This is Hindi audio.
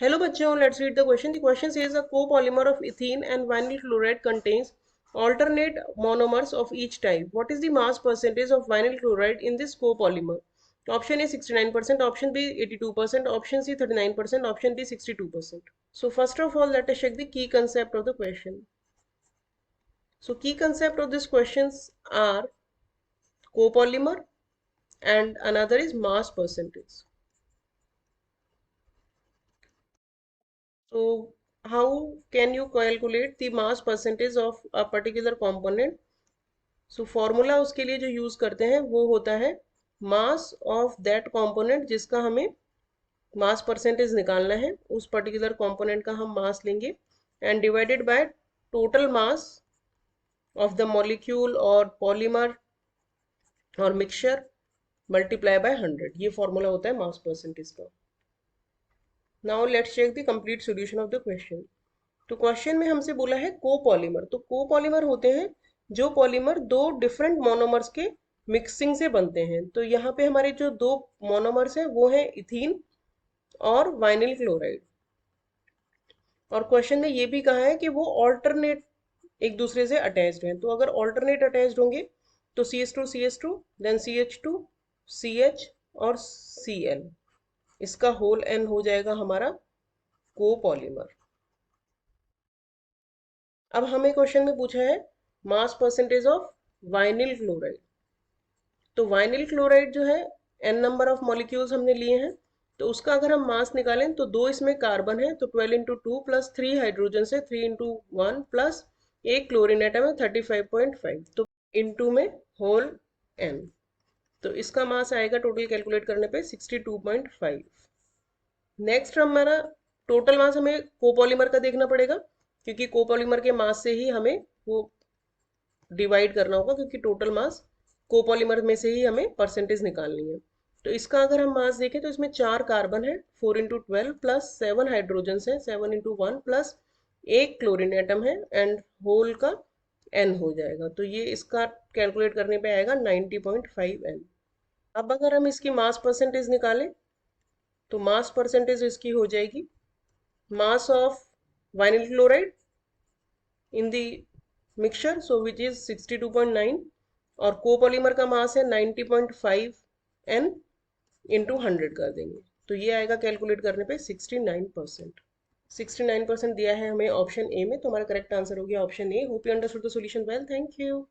Hello bachcho, let's read the question. The question says a copolymer of ethene and vinyl chloride contains alternate monomers of each type. What is the mass percentage of vinyl chloride in this copolymer? Option A 69%, option B 82%, option C 39%, option D 62%. So first of all, let us check the key concept of the question. So key concept of this questions are copolymer and another is mass percentage. So how can you calculate the mass percentage of a particular component? So formula उसके लिए जो यूज करते हैं वो होता है मास ऑफ दैट कंपोनेंट जिसका हमें मास परसेंटेज निकालना है। उस पर्टिकुलर कंपोनेंट का हम मास लेंगे and divided by total mass of the molecule और पॉलीमर और मिक्सचर मल्टीप्लाई बाय 100। ये फॉर्मूला होता है मास परसेंटेज का। Now let's check the complete solution of the question. तो क्वेश्चन में हमसे बोला है कोपॉलीमर। तो कोपॉलीमर होते हैं जो पॉलीमर दो डिफरेंट मोनोमर्स के मिक्सिंग से बनते हैं। तो यहाँ पे हमारे जो दो मोनोमर्स हैं वो हैं इथीन और वाइनिल क्लोराइड। और क्वेश्चन में ये भी कहा है कि वो ऑल्टरनेट एक दूसरे से अटैच्ड हैं। तो अगर ऑल्टरनेट अटैच्ड होंगे तो CH2 देन CH और Cl, इसका होल n हो जाएगा हमारा कोपॉलीमर। अब हमें क्वेश्चन में पूछा है mass percentage of vinyl chloride. तो वाइनिल क्लोराइड जो है n नंबर ऑफ मॉलिक्यूल्स हमने लिए हैं, तो उसका अगर हम मास निकालें तो दो इसमें कार्बन है तो 12 इंटू टू प्लस 3 हाइड्रोजन से 3 इंटू वन प्लस एक क्लोरीन एटम है 35.5, तो इंटू में होल n। तो इसका मास आएगा टोटल कैलकुलेट करने पे 62.5। नेक्स्ट हमारा टोटल मास हमें कोपॉलीमर का देखना पड़ेगा क्योंकि कोपॉलीमर के मास से ही हमें वो डिवाइड करना होगा, क्योंकि टोटल मास कोपॉलीमर में से ही हमें परसेंटेज निकालनी है। तो इसका अगर हम मास देखें तो इसमें 4 कार्बन है 4 इंटू 12 प्लस 7 हाइड्रोजन है 7 इंटू वन प्लस एक क्लोरीन एटम है एंड होल का n हो जाएगा। तो ये इसका कैलकुलेट करने पे आएगा 90.5 n। अब अगर हम इसकी मास परसेंटेज निकालें तो मास परसेंटेज इसकी हो जाएगी mass of vinyl chloride in the mixture so which is 62.9 और कोपॉलीमर का मास है 90.5 n इंटू 100 कर देंगे तो ये आएगा कैलकुलेट करने पे 69%। 69% दिया है हमें ऑप्शन ए में, तो हमारा करेक्ट आंसर हो गया option A. Hope you understood the solution well, thank you.